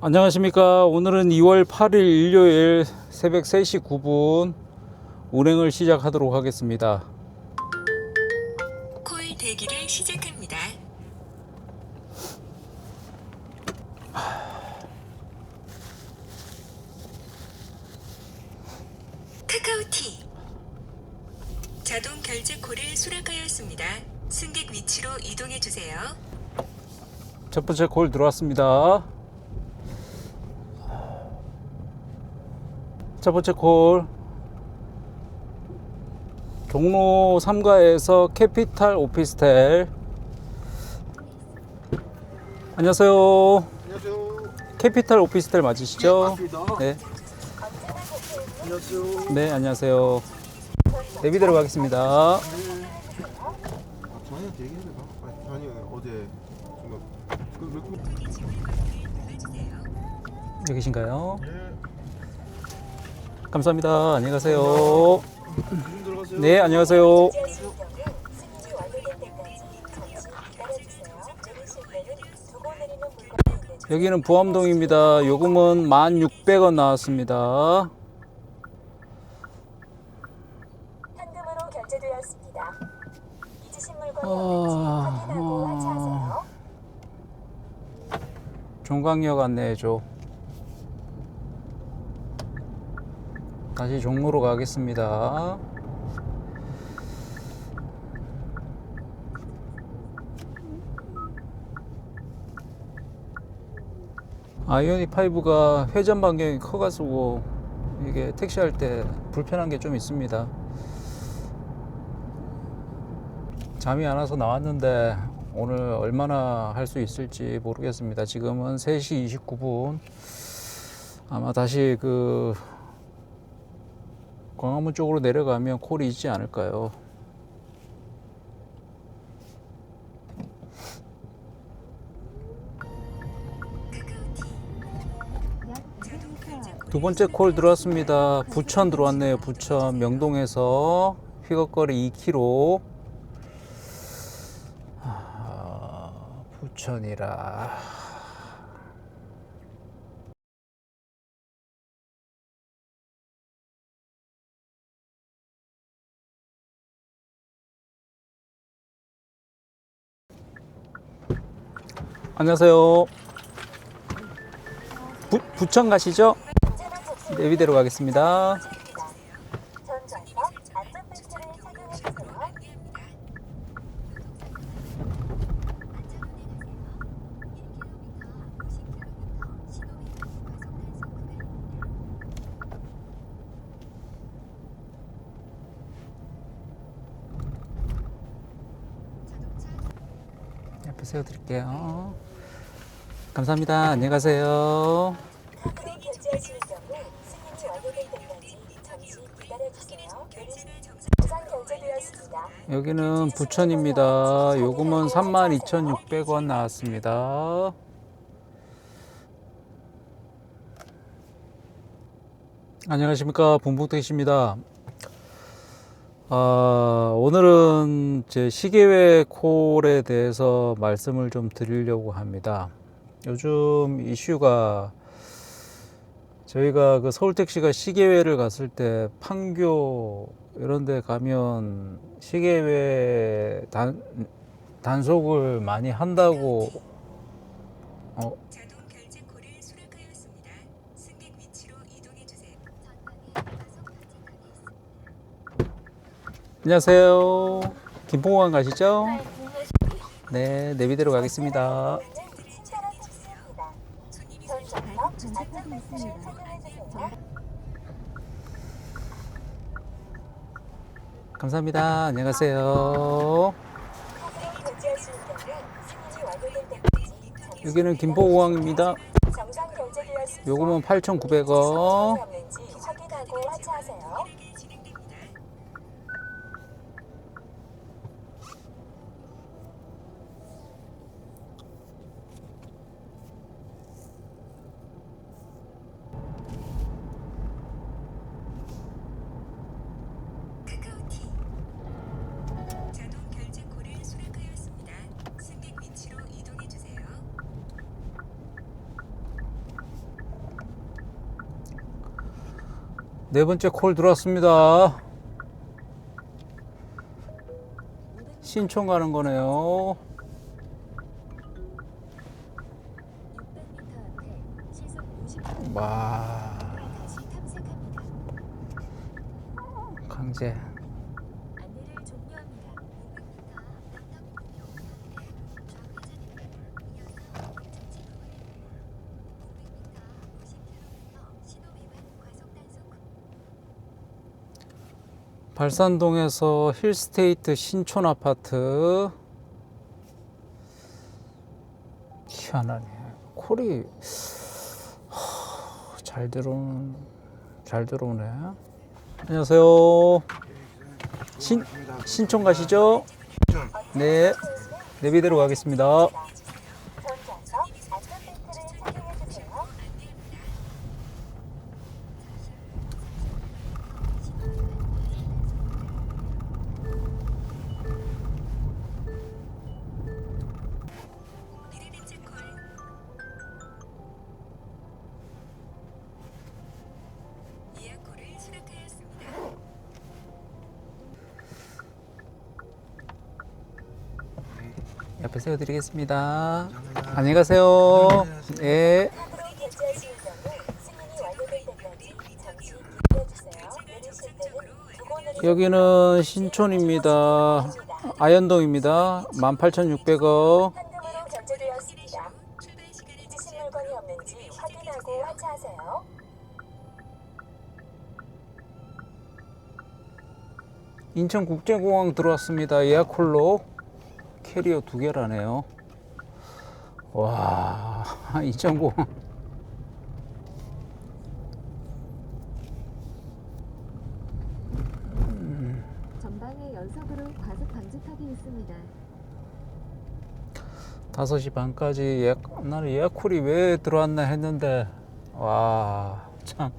안녕하십니까. 오늘은 2월 8일 일요일 새벽 3시 9분 운행을 시작하도록 하겠습니다. 콜 대기를 시작합니다. 카카오티 자동 결제 콜을 수락하였습니다. 승객 위치로 이동해 주세요. 첫 번째 콜 들어왔습니다. 첫 번째 콜 종로 3가에서 캐피탈 오피스텔. 안녕하세요. 안녕하세요. 캐피탈 오피스텔 맞으시죠? 맞습니다. 네. 안녕하세요. 네, 안녕하세요. 내비대로 가겠습니다. 저한테 얘기해봐. 아니 어제 여기신가요? 예. 감사합니다. 안녕히 가세요. 문 들어가세요. 네, 안녕하세요. 여기는 부암동입니다. 요금은 1,600원 나왔습니다. 현금으로 결제되었습니다. 잊으신 물건이 없는지 확인하고 하차하세요. 종강역 안내해줘. 다시 종로로 가겠습니다. 아이오닉 5가 회전 반경이 커가지고 이게 택시할 때 불편한 게 좀 있습니다. 잠이 안 와서 나왔는데 오늘 얼마나 할 수 있을지 모르겠습니다. 지금은 3시 29분. 아마 다시 광화문 쪽으로 내려가면 콜이 있지 않을까요? 두 번째 콜 들어왔습니다. 부천 들어왔네요. 부천 명동에서 휘거거리 2km. 부천이라. 안녕하세요. 부천 가시죠? 내비대로 가겠습니다. 전 좌석 안전벨트를 착용해주세요. 옆에 세워드릴게요. 감사합니다. 안녕히 가세요. 카드를 결제하시는 경우 승인이 완료될 때까지 잠시 기다려주세요. 부산 결제되었습니다. 여기는 부천입니다. 요금은 32,600원 나왔습니다. 안녕하십니까. bunbuk택시입니다. 오늘은 제 시계외 콜에 대해서 말씀을 좀 드리려고 합니다. 요즘 이슈가 저희가 서울택시가 시계외를 갔을 때 판교 이런 데 가면 시계외 단속을 많이 한다고 자동 결제 콜을 수락하였습니다. 승객 위치로 이동해 주세요. 안녕하세요. 김포공항 가시죠? 네, 내비대로 가겠습니다. 전 좌석 안전벨트를 착용해주세요. 감사합니다. 안녕하세요. 카드를 결제하시는 경우 승인이 완료될 때까지 잠시 여기는 김포공항입니다. 정상 결제되었습니다. 요금은 8,900원. 없는지 확인하고 하차하세요. 진행됩니다. 카카오티 자동 결제 콜을 수락하였습니다. 승객 위치로 이동해 주세요. 네 번째 콜 들어왔습니다. 신촌 가는 거네요. 600m 앞에 시속 50km 와, 다시 탐색합니다. 강제. 안내를 종료합니다. 500m 남당분교 방향 좌회전입니다. 이어서 목적지 부근입니다. 500m 50km 신호 위반 과속 단속 후 발산동에서 힐스테이트 신촌 아파트. 희한하네. 콜이 잘 들어오네. 안녕하세요. 신촌 가시죠? 네. 내비대로 가겠습니다. 전자석 안전벨트를 착용해주세요. 미래벤처 콜 예약 콜을 수락하였습니다. 옆에 세워드리겠습니다. 안녕히 가세요. 네. 카드로 결제하신 경우 승인이 완료될 때까지 잠시 기다려주세요. 내리실 때는 두고 내리실 여기는 신촌입니다. 아현동입니다. 18,600원. 현금으로 결제되었습니다. 출발 시간을 잊으신 물건이 없는지 확인하고 하차하세요. 인천국제공항 들어왔습니다. 예약 콜로. 캐리어 2개라네요. 와, 인천공항. 전방에 연속으로 과속 방지턱이 있습니다. 5시 반까지 예약, 나는 예약 콜이 왜 들어왔나 했는데, 와, 참.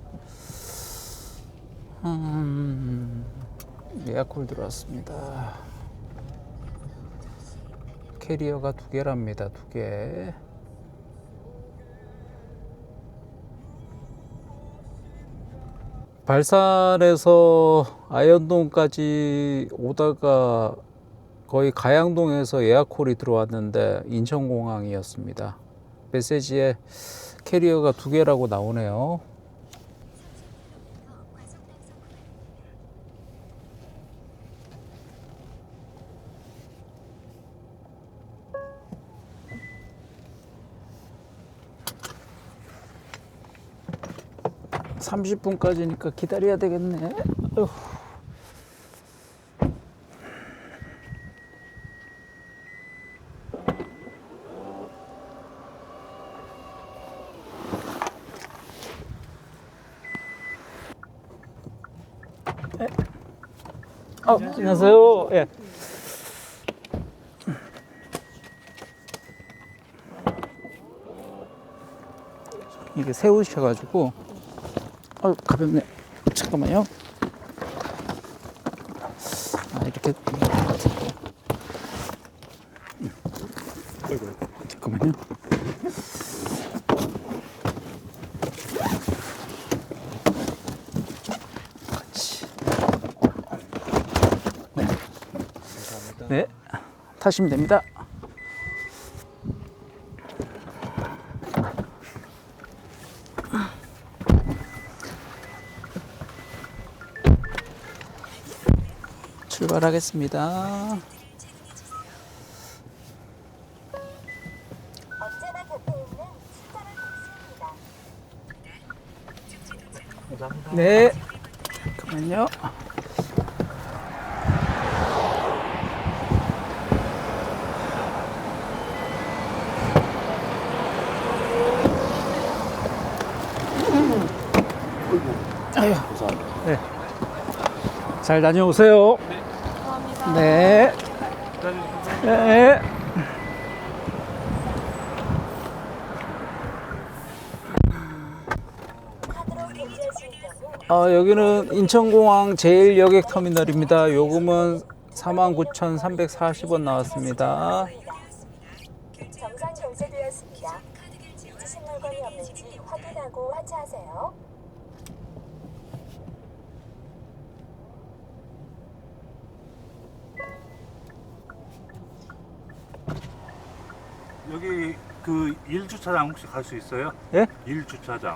예약 콜 들어왔습니다. 캐리어가 2개랍니다. 2개. 발산에서 아현동까지 오다가 거의 가양동에서 예약 콜이 들어왔는데 인천공항이었습니다. 메시지에 캐리어가 2개라고 나오네요. 30km 과속 단속 후 네. 30분까지니까 기다려야 되겠네. 어휴. 안녕하세요. 예. 이게 세우셔가지고, 가볍네. 잠깐만요. 이렇게. 잠깐만요. 같이. 네. 타시면 됩니다. 출발하겠습니다. 언제나 곁에 있는 친절한 택시입니다. 네. 잠깐만요. 아유, 네. 잘 다녀오세요. 네. 네. 카드로 결제하신 경우 여기는 인천공항 제1여객터미널입니다. 요금은 49,340원 나왔습니다. 정상 결제되었습니다. 잊으신 물건이 없는지 확인하고 하차하세요. 여기 그 1주차장 혹시 갈 수 있어요? 예? 1주차장.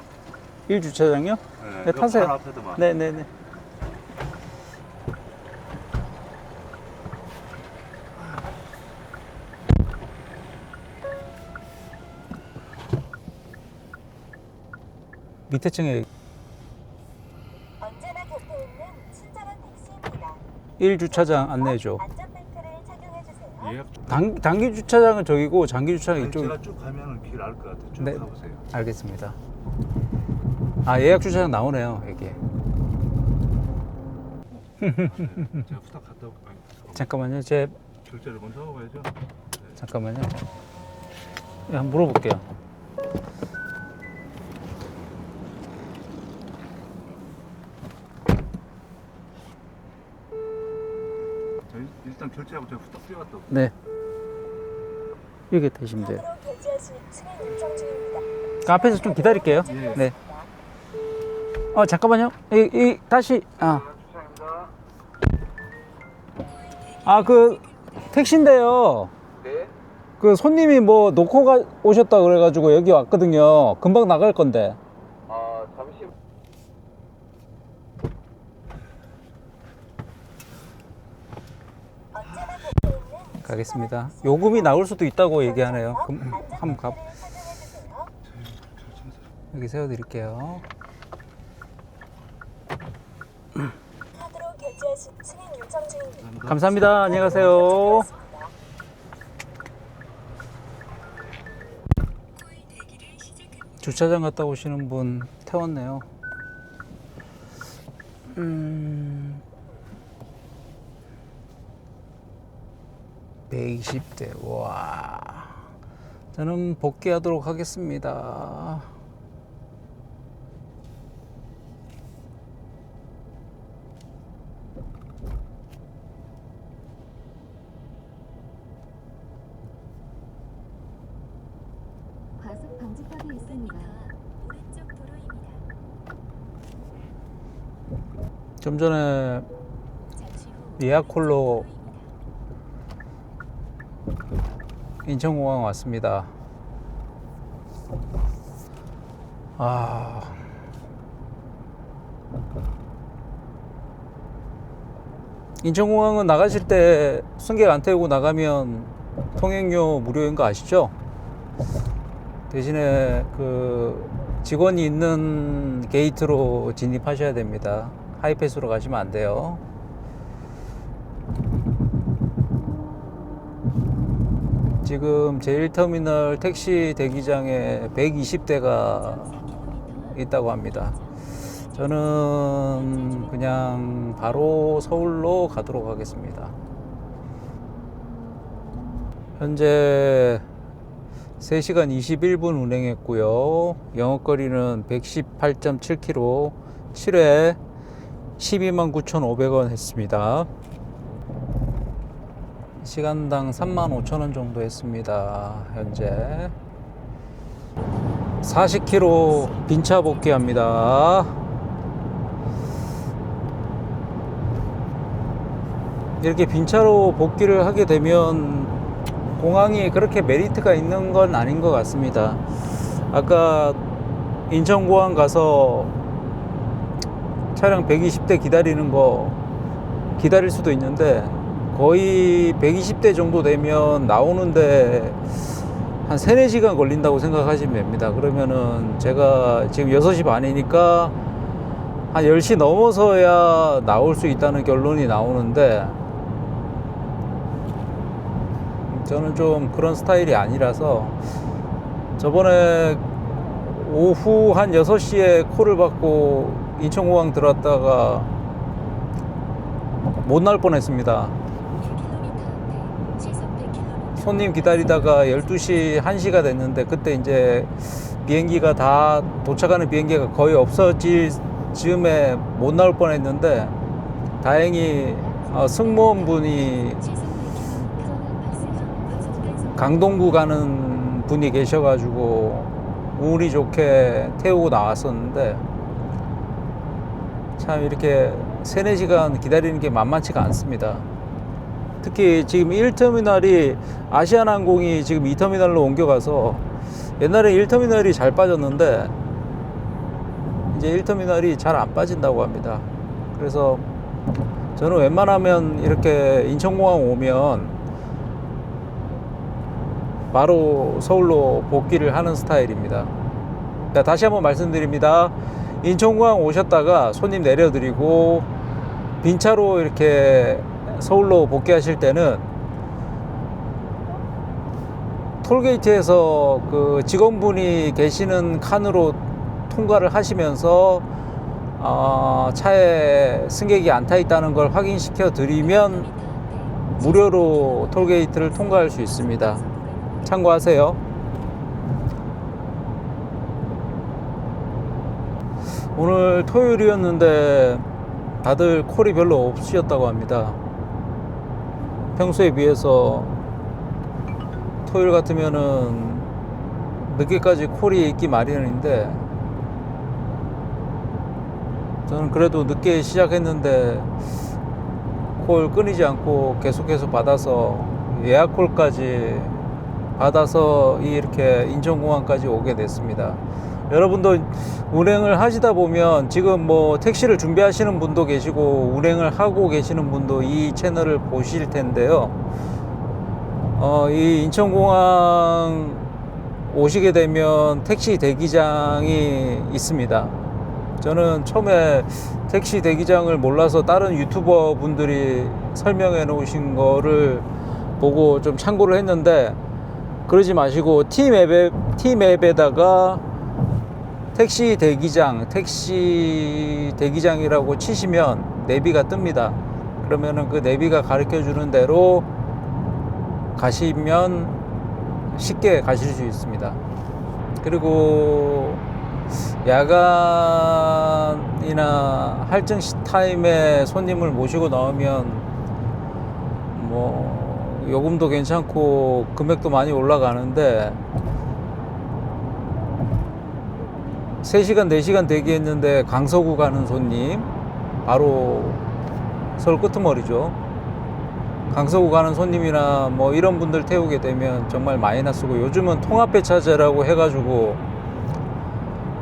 1주차장이요? 네, 네, 타세요. 바로 앞에도만. 네네네. 밑에 층에 언제나 곁에 있는 친절한 택시입니다. 1주차장 안내해줘. 안전벨트를 착용해 주세요. 예약. 단기 주차장은 저기고 장기 주차장은 아니, 이쪽. 제가 쭉 가면은 길 알 것 같아요. 쭉 네. 가보세요. 알겠습니다. 아, 예약 주차장 나오네요, 여기. 제가 후딱 갔다 올게요. 아니, 잠깐만요. 제 결제를 먼저 하고 가야죠. 잠깐만요. 예, 한번 물어볼게요. 저희 일단 결제하고 제가 후딱 뛰어갔다 올게요. 네. 여기 되시면 돼요. 카드로 결제 시 승인 요청 중입니다. 그 앞에서 좀 기다릴게요. 예. 네. 잠깐만요. 다시. 그 택시인데요. 네. 그 손님이 뭐 놓고 오셨다 그래가지고 여기 왔거든요. 금방 나갈 건데. 아 잠시. 언제나 곁에 있는 가겠습니다. 요금이 나올 수도 있다고 얘기하네요. 한번 가. 안전벨트를 착용해 주세요. 여기 세워드릴게요. 카드로 결제 시 승인 요청 중입니다. 감사합니다. 안녕히 가세요. 대기를 시작합니다. 주차장 갔다 오시는 분 태웠네요. 120대. 와. 저는 복귀하도록 하겠습니다. 과속 방지턱이 있습니다. 오른쪽 도로입니다. 좀 전에 잠시 후 예약 콜로 도로입니다. 인천공항 왔습니다. 인천공항은 나가실 때 승객 안 태우고 나가면 통행료 무료인 거 아시죠? 대신에 그 직원이 있는 게이트로 진입하셔야 됩니다. 하이패스로 가시면 안 돼요. 지금 제1터미널 택시 대기장에 120대가 있다고 합니다. 저는 그냥 바로 서울로 가도록 하겠습니다. 현재 3시간 21분 운행했고요. 영업거리는 118.7km, 7회 129,500원 했습니다. 시간당 35,000원 정도 했습니다. 현재 40km 빈차 복귀합니다. 이렇게 빈차로 복귀를 하게 되면 공항이 그렇게 메리트가 있는 건 아닌 것 같습니다. 아까 인천공항 가서 차량 120대 기다리는 거 기다릴 수도 있는데 거의 120대 정도 되면 나오는데 한 3, 4시간 걸린다고 생각하시면 됩니다. 그러면은 제가 지금 6시 반이니까 한 10시 넘어서야 나올 수 있다는 결론이 나오는데 저는 좀 그런 스타일이 아니라서 저번에 오후 한 6시에 콜을 받고 인천공항 들어왔다가 못 나올 뻔했습니다. 1km 앞에 시속 100km 손님 기다리다가 12시 1시가 됐는데 그때 이제 비행기가 다 도착하는 비행기가 거의 없어질 즈음에 못 나올 뻔했는데 다행히 승무원분이 강동구 가는 분이 계셔가지고 운이 좋게 태우고 나왔었는데 참 이렇게 3, 4시간 기다리는 게 만만치가 않습니다. 특히 지금 1터미널이 아시아나항공이 지금 2터미널로 옮겨가서 옛날에 1터미널이 잘 빠졌는데 이제 1터미널이 잘 안 빠진다고 합니다. 그래서 저는 웬만하면 이렇게 인천공항 오면 바로 서울로 복귀를 하는 스타일입니다. 자, 다시 한번 말씀드립니다. 인천공항 오셨다가 손님 내려드리고 빈차로 이렇게 서울로 복귀하실 때는 톨게이트에서 그 직원분이 계시는 칸으로 통과를 하시면서 차에 승객이 안 타 있다는 걸 확인시켜 드리면 무료로 톨게이트를 통과할 수 있습니다. 참고하세요. 오늘 토요일이었는데 다들 콜이 별로 없으셨다고 합니다. 평소에 비해서 토요일 같으면은 늦게까지 콜이 있기 마련인데 저는 그래도 늦게 시작했는데 콜 끊이지 않고 계속해서 받아서 예약 콜까지 받아서 이렇게 인천공항까지 오게 됐습니다. 여러분도 운행을 하시다 보면 지금 뭐 택시를 준비하시는 분도 계시고 운행을 하고 계시는 분도 이 채널을 보실 텐데요. 이 인천공항 오시게 되면 택시 대기장이 있습니다. 저는 처음에 택시 대기장을 몰라서 다른 유튜버 분들이 설명해 놓으신 거를 보고 좀 참고를 했는데 그러지 마시고 T맵에다가 택시 대기장이라고 치시면 내비가 뜹니다. 그러면은 그 내비가 가르쳐 주는 대로 가시면 쉽게 가실 수 있습니다. 그리고 야간이나 할증 타임에 손님을 모시고 나오면 뭐 요금도 괜찮고 금액도 많이 올라가는데 3시간 4시간 대기했는데 강서구 가는 손님, 바로 서울 끄트머리죠. 강서구 가는 손님이나 뭐 이런 분들 태우게 되면 정말 마이너스고, 요즘은 통합배차제라고 해가지고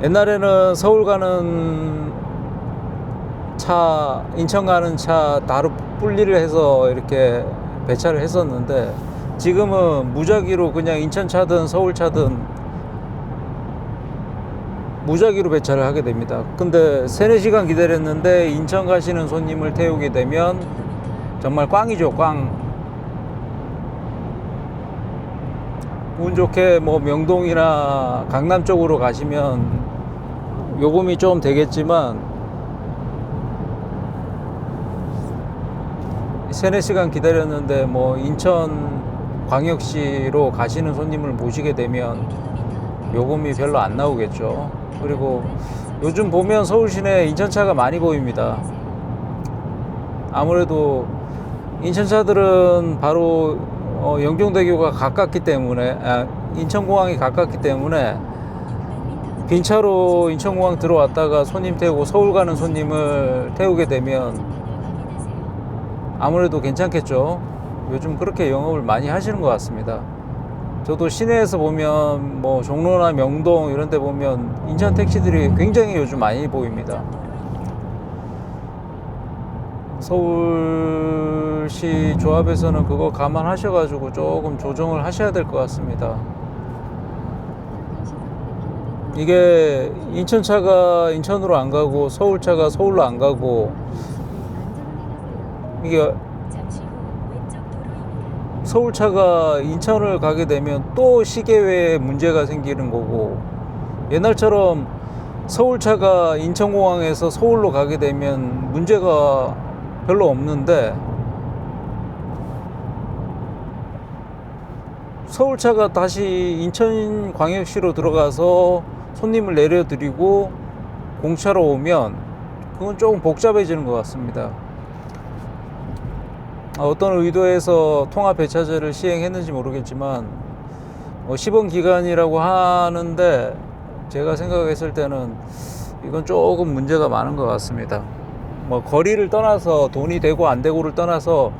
옛날에는 서울 가는 차, 인천 가는 차 따로 분리를 해서 이렇게 배차를 했었는데 지금은 무작위로 그냥 인천 차든 서울 차든 무작위로 배차를 하게 됩니다. 근데 3-4시간 기다렸는데 인천 가시는 손님을 태우게 되면 정말 꽝이죠, 꽝. 운 좋게 뭐 명동이나 강남 쪽으로 가시면 요금이 좀 되겠지만 3-4시간 기다렸는데 뭐 인천 광역시로 가시는 손님을 모시게 되면 요금이 별로 안 나오겠죠. 그리고 요즘 보면 서울 시내에 인천차가 많이 보입니다. 아무래도 인천차들은 바로 영종대교가 가깝기 때문에, 인천공항이 가깝기 때문에 빈차로 인천공항 들어왔다가 손님 태우고 서울 가는 손님을 태우게 되면 아무래도 괜찮겠죠. 요즘 그렇게 영업을 많이 하시는 것 같습니다. 저도 시내에서 보면 뭐 종로나 명동 이런 데 보면 인천 택시들이 굉장히 요즘 많이 보입니다. 서울시 조합에서는 그거 감안하셔가지고 조금 조정을 하셔야 될 것 같습니다. 이게 인천차가 인천으로 안 가고 서울차가 서울로 안 가고, 이게 서울차가 인천을 가게 되면 또 시계회에 문제가 생기는 거고, 옛날처럼 서울차가 인천공항에서 서울로 가게 되면 문제가 별로 없는데 서울차가 다시 인천광역시로 들어가서 손님을 내려드리고 공차로 오면 그건 조금 복잡해지는 것 같습니다. 어떤 의도에서 통합배차제를 시행했는지 모르겠지만 시범 기간이라고 하는데 제가 생각했을 때는 이건 조금 문제가 많은 것 같습니다. 뭐 거리를 떠나서, 돈이 되고 안 되고를 떠나서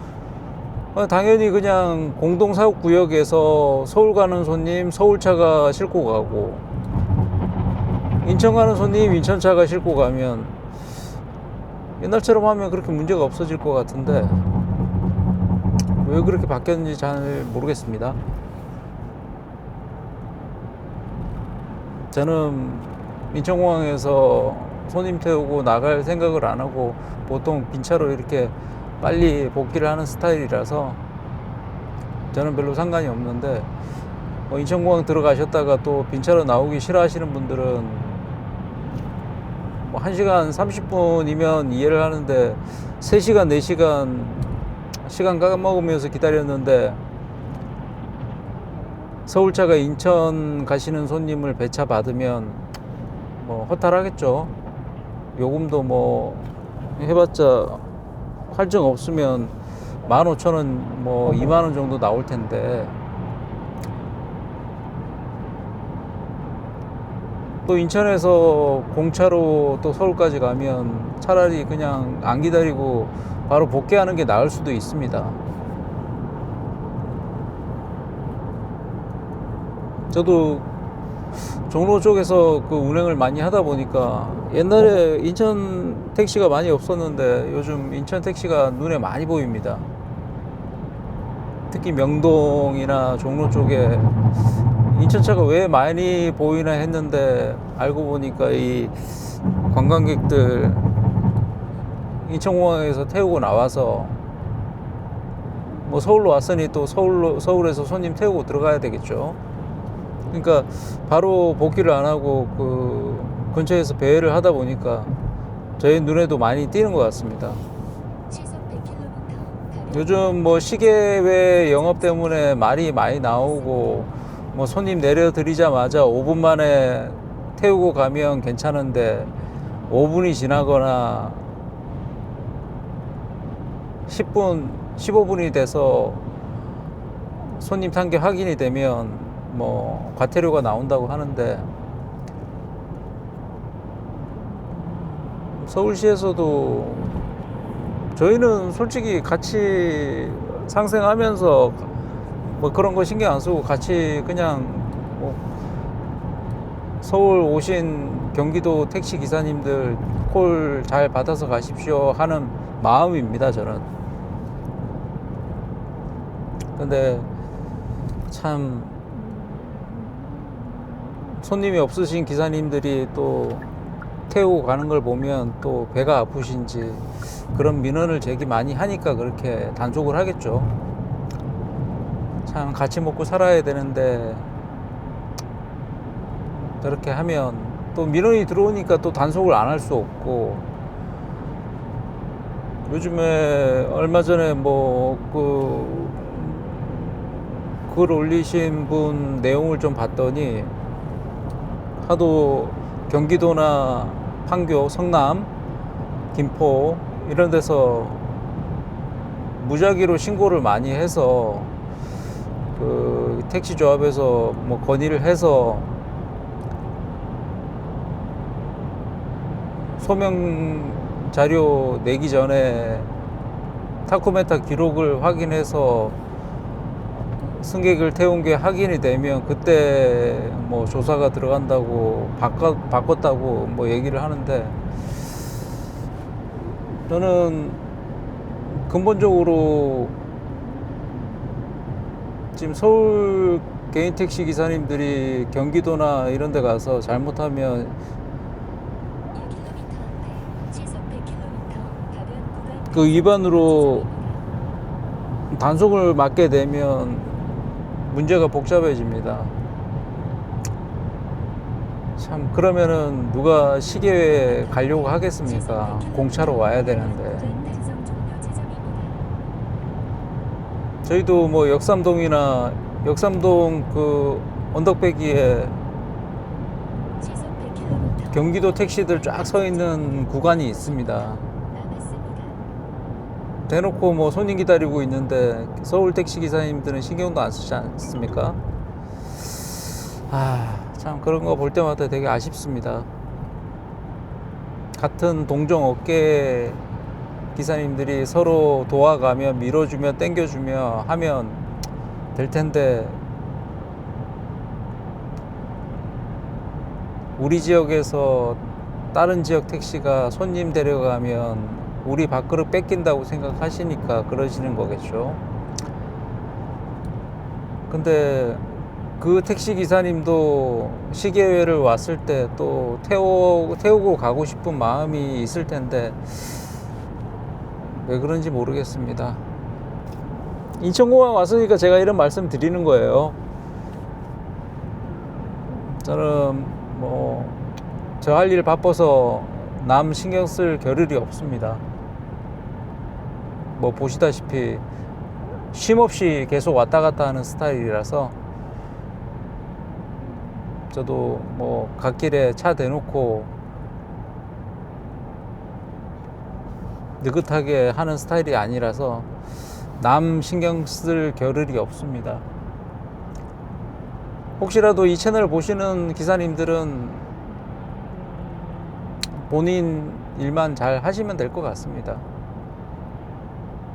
당연히 그냥 공동사업구역에서 서울 가는 손님 서울차가 싣고 가고, 인천 가는 손님 인천차가 싣고 가면 옛날처럼 하면 그렇게 문제가 없어질 것 같은데 왜 그렇게 바뀌었는지 잘 모르겠습니다. 저는 인천공항에서 손님 태우고 나갈 생각을 안 하고 보통 빈차로 이렇게 빨리 복귀를 하는 스타일이라서 저는 별로 상관이 없는데, 인천공항 들어가셨다가 또 빈차로 나오기 싫어하시는 분들은 1시간 30분이면 이해를 하는데 3시간 4시간 시간 까먹으면서 기다렸는데 서울차가 인천 가시는 손님을 배차 받으면 허탈하겠죠. 요금도 해봤자 할증 없으면 15,000원 2만원 정도 나올 텐데, 또 인천에서 공차로 또 서울까지 가면 차라리 그냥 안 기다리고 바로 복귀하는 게 나을 수도 있습니다. 저도 종로 쪽에서 그 운행을 많이 하다 보니까 옛날에 인천 택시가 많이 없었는데 요즘 인천 택시가 눈에 많이 보입니다. 특히 명동이나 종로 쪽에 인천차가 왜 많이 보이나 했는데 알고 보니까 이 관광객들 인천공항에서 태우고 나와서 서울로 왔으니 또 서울에서 손님 태우고 들어가야 되겠죠. 그러니까 바로 복귀를 안 하고 그 근처에서 배회를 하다 보니까 저희 눈에도 많이 띄는 것 같습니다. 시속 100km 요즘 시계외 영업 때문에 말이 많이 나오고 손님 내려드리자마자 5분 만에 태우고 가면 괜찮은데 5분이 지나거나 10분, 15분이 돼서 손님 탄 게 확인이 되면 과태료가 나온다고 하는데, 서울시에서도 저희는 솔직히 같이 상생하면서 그런 거 신경 안 쓰고 같이 그냥 서울 오신 경기도 택시 기사님들 콜 잘 받아서 가십시오 하는 마음입니다, 저는. 근데 참 손님이 없으신 기사님들이 또 태우고 가는 걸 보면 또 배가 아프신지 그런 민원을 제기 많이 하니까 그렇게 단속을 하겠죠. 참 같이 먹고 살아야 되는데 저렇게 하면 또 민원이 들어오니까 또 단속을 안 할 수 없고, 요즘에 얼마 전에 글 올리신 분 내용을 좀 봤더니 하도 경기도나 판교, 성남, 김포 이런 데서 무작위로 신고를 많이 해서 그 택시 조합에서 건의를 해서 소명 자료 내기 전에 타코메타 기록을 확인해서 승객을 태운 게 확인이 되면 그때 조사가 들어간다고 바꿨다고 얘기를 하는데, 저는 근본적으로 지금 서울 개인 택시 기사님들이 경기도나 이런 데 가서 잘못하면 1km 앞에 시속 100km 가변 구간 그 위반으로 단속을 맞게 되면 문제가 복잡해집니다. 참, 그러면은 누가 시계에 가려고 하겠습니까? 공차로 와야 되는데. 단속 종료 지점입니다. 저희도 역삼동이나 역삼동 그 언덕배기에 시속 100km 경기도 택시들 쫙 서 있는 구간이 있습니다. 남았습니다. 대놓고 손님 기다리고 있는데 서울 택시 기사님들은 신경도 안 쓰지 않습니까? 참 그런 거 볼 때마다 되게 아쉽습니다. 같은 동종 업계 기사님들이 서로 도와가며 밀어주며 땡겨주며 하면 될 텐데, 우리 지역에서 다른 지역 택시가 손님 데려가면 우리 밥그릇 뺏긴다고 생각하시니까 그러시는 거겠죠. 근데 그 택시 기사님도 시계회를 왔을 때 또 태우고 가고 싶은 마음이 있을 텐데 왜 그런지 모르겠습니다. 인천공항 왔으니까 제가 이런 말씀 드리는 거예요. 저는 뭐 저 할 일 바빠서 남 신경 쓸 겨를이 없습니다. 뭐 보시다시피 쉼없이 계속 왔다 갔다 하는 스타일이라서 저도 뭐 갓길에 차 대놓고 느긋하게 하는 스타일이 아니라서 남 신경 쓸 겨를이 없습니다. 혹시라도 이 채널 보시는 기사님들은 본인 일만 잘 하시면 될 것 같습니다.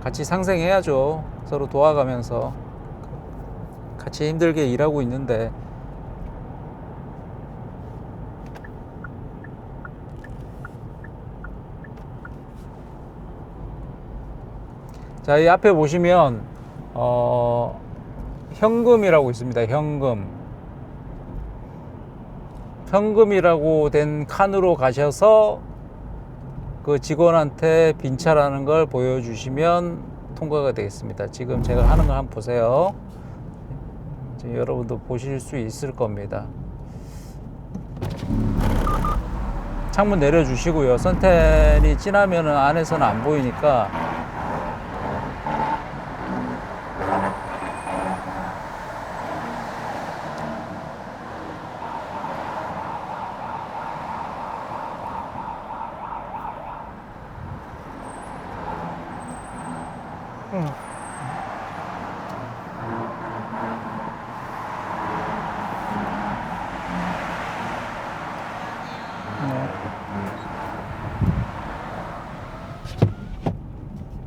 같이 상생해야죠. 서로 도와가면서 같이 힘들게 일하고 있는데. 자, 이 앞에 보시면 현금이라고 있습니다. 현금이라고 된 칸으로 가셔서 그 직원한테 빈 차라는 걸 보여주시면 통과가 되겠습니다. 지금 제가 하는 거 한번 보세요. 지금 여러분도 보실 수 있을 겁니다. 창문 내려주시고요. 선텐이 진하면 안에서는 안 보이니까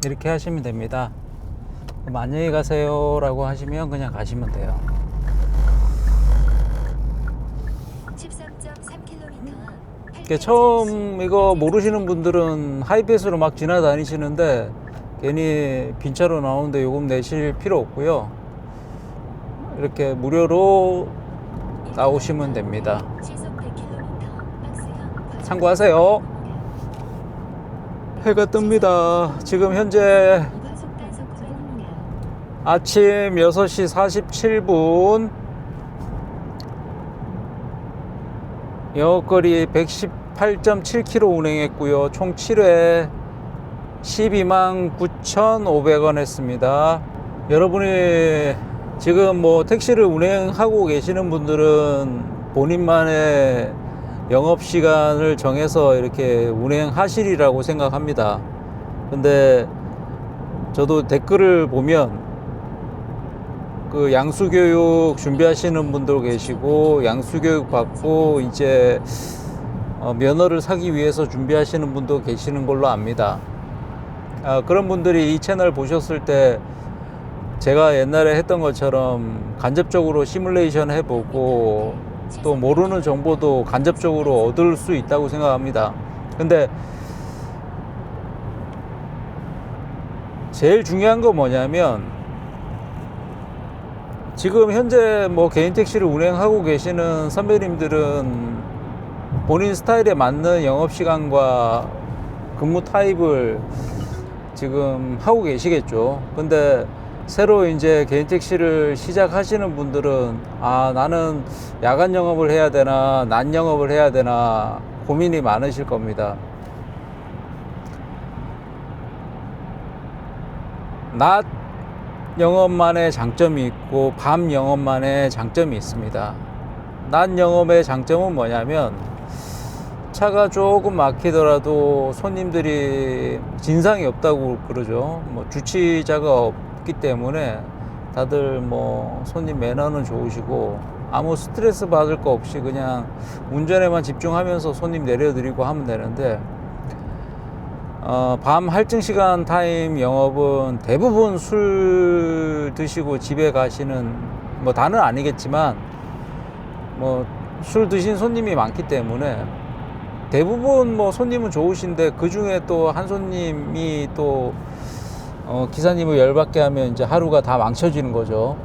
이렇게 하시면 됩니다. 그럼 안녕히 가세요 라고 하시면 그냥 가시면 돼요. 13.3km. 처음 이거 모르시는 분들은 하이패스로 막 지나다니시는데 괜히 빈차로 나오는데 요금 내실 필요 없고요. 이렇게 무료로 나오시면 됩니다. 시속 100km. 박스형 참고하세요. 해가 뜹니다. 지금 현재 과속 단속 구간입니다. 아침 6시 47분. 영업거리 118.7km 운행했고요. 총 7회 12만 9,500원 했습니다. 여러분이 지금 뭐 택시를 운행하고 계시는 분들은 본인만의 영업시간을 정해서 이렇게 운행하시리라고 생각합니다. 근데 저도 댓글을 보면 그 양수교육 준비하시는 분도 계시고 양수교육 받고 이제 면허를 사기 위해서 준비하시는 분도 계시는 걸로 압니다. 그런 분들이 이 채널 보셨을 때 제가 옛날에 했던 것처럼 간접적으로 시뮬레이션 해보고 또 모르는 정보도 간접적으로 얻을 수 있다고 생각합니다. 근데 제일 중요한 건 뭐냐면 지금 현재 뭐 개인 택시를 운행하고 계시는 선배님들은 본인 스타일에 맞는 영업시간과 근무 타입을 지금 하고 계시겠죠. 근데 새로 이제 개인 택시를 시작하시는 분들은 나는 야간 영업을 해야 되나 낮 영업을 해야 되나 고민이 많으실 겁니다. 낮 영업만의 장점이 있고 밤 영업만의 장점이 있습니다. 낮 영업의 장점은 뭐냐면 차가 조금 막히더라도 손님들이 진상이 없다고 그러죠. 뭐 주치자가 없기 때문에 다들 뭐 손님 매너는 좋으시고 아무 스트레스 받을 거 없이 그냥 운전에만 집중하면서 손님 내려드리고 하면 되는데 밤 할증 시간 타임 영업은 대부분 술 드시고 집에 가시는, 뭐 다는 아니겠지만 뭐 술 드신 손님이 많기 때문에 대부분 뭐 손님은 좋으신데, 그 중에 또 한 손님이 또 기사님을 열받게 하면 이제 하루가 다 망쳐지는 거죠.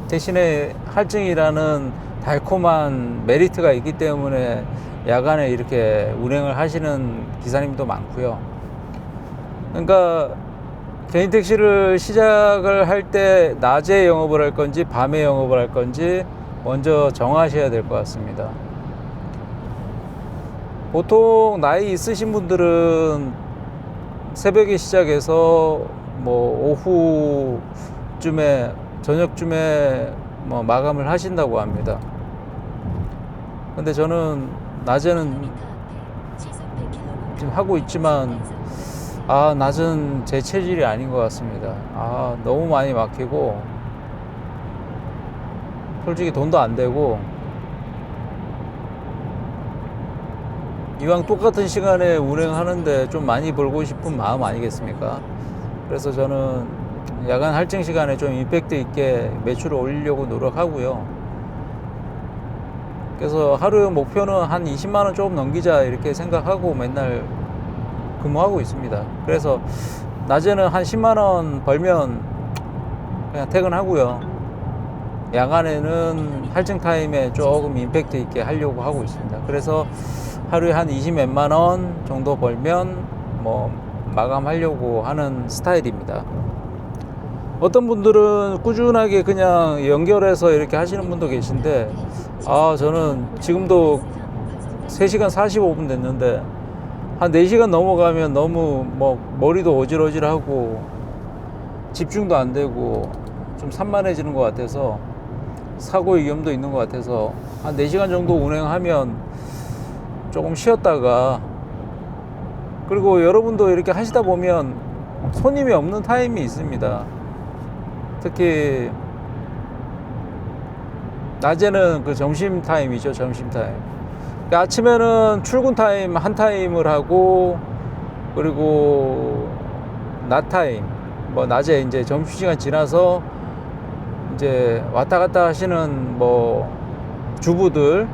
대신에 할증이라는 달콤한 메리트가 있기 때문에 야간에 이렇게 운행을 하시는 기사님도 많고요. 그러니까 개인 택시를 시작을 할 때 낮에 영업을 할 건지 밤에 영업을 할 건지 먼저 정하셔야 될 것 같습니다. 보통 나이 있으신 분들은 새벽에 시작해서 뭐 오후쯤에, 저녁쯤에 뭐 마감을 하신다고 합니다. 근데 저는 낮에는 지금 하고 있지만 낮은 제 체질이 아닌 것 같습니다. 너무 많이 막히고 솔직히 돈도 안 되고, 이왕 똑같은 시간에 운행하는데 좀 많이 벌고 싶은 마음 아니겠습니까? 그래서 저는 야간 할증 시간에 좀 임팩트 있게 매출을 올리려고 노력하고요. 그래서 하루의 목표는 한 20만 원 조금 넘기자 이렇게 생각하고 맨날 근무하고 있습니다. 그래서 낮에는 한 10만 원 벌면 그냥 퇴근하고요. 야간에는 할증 타임에 조금 임팩트 있게 하려고 하고 있습니다. 그래서 하루에 한 20 몇만 원 정도 벌면 뭐 마감하려고 하는 스타일입니다. 어떤 분들은 꾸준하게 그냥 연결해서 이렇게 하시는 분도 계신데, 저는 지금도 3시간 45분 됐는데 한 4시간 넘어가면 너무 뭐 머리도 어질어질하고 집중도 안 되고 좀 산만해지는 것 같아서, 사고 위험도 있는 것 같아서 한 4시간 정도 운행하면 조금 쉬었다가, 그리고 여러분도 이렇게 하시다 보면 손님이 없는 타임이 있습니다. 특히 낮에는 그 점심 타임이죠. 점심 타임. 그러니까 아침에는 출근 타임 한 타임을 하고, 그리고 낮 타임, 뭐 낮에 이제 점심시간 지나서 이제 왔다 갔다 하시는 뭐 주부들,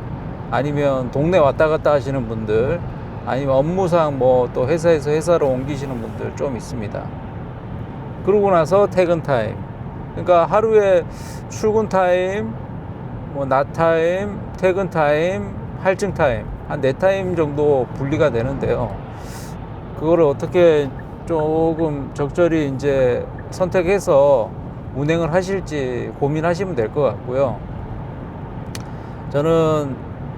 아니면 동네 왔다 갔다 하시는 분들, 아니면 업무상 뭐 또 회사에서 회사로 옮기시는 분들 좀 있습니다. 그러고 나서 퇴근 타임. 그러니까 하루에 출근 타임, 뭐 낮 타임, 퇴근 타임, 할증 타임, 한 4타임 정도 분리가 되는데요. 그거를 어떻게 조금 적절히 이제 선택해서 운행을 하실지 고민하시면 될 것 같고요. 저는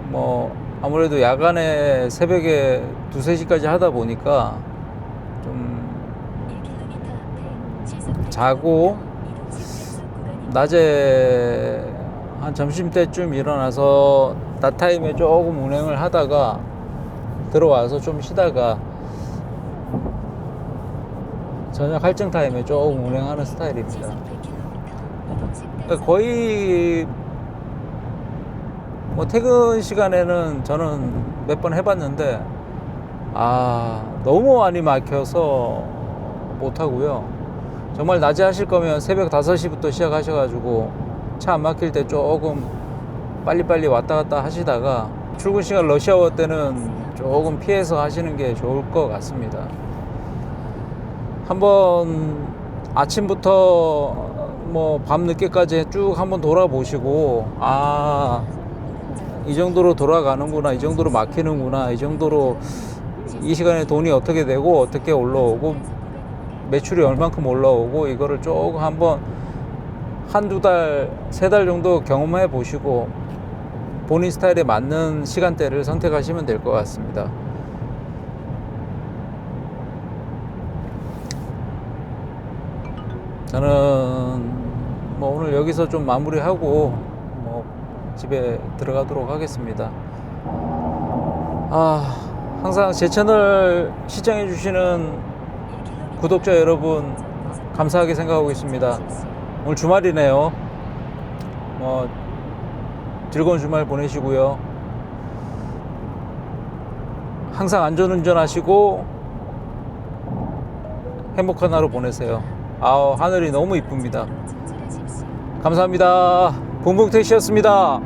뭐 아무래도 야간에 새벽에 2, 3시까지 하다 보니까 좀 자고 낮에 한 점심때쯤 일어나서 낮 타임에 조금 운행을 하다가 들어와서 좀 쉬다가 저녁 할증 타임에 조금 운행하는 스타일입니다. 그러니까 거의 뭐 퇴근 시간에는 저는 몇 번 해봤는데 너무 많이 막혀서 못하고요. 정말 낮에 하실 거면 새벽 5시부터 시작하셔가지고 차 안 막힐 때 조금 빨리빨리 왔다 갔다 하시다가 출근 시간 러시아워 때는 조금 피해서 하시는 게 좋을 것 같습니다. 한번 아침부터 뭐 밤 늦게까지 쭉 한번 돌아보시고 이 정도로 돌아가는구나, 이 정도로 막히는구나, 이 정도로 이 시간에 돈이 어떻게 되고 어떻게 올라오고 매출이 얼만큼 올라오고, 이거를 조금 한번 한두 달, 3달 정도 경험해 보시고 본인 스타일에 맞는 시간대를 선택하시면 될 것 같습니다. 저는 뭐 오늘 여기서 좀 마무리하고 뭐 집에 들어가도록 하겠습니다. 항상 제 채널 시청해 주시는 구독자 여러분 감사하게 생각하고 있습니다. 오늘 주말이네요. 뭐 즐거운 주말 보내시고요. 항상 안전운전 하시고 행복한 하루 보내세요. 하늘이 너무 이쁩니다. 감사합니다. 붕붕 택시였습니다.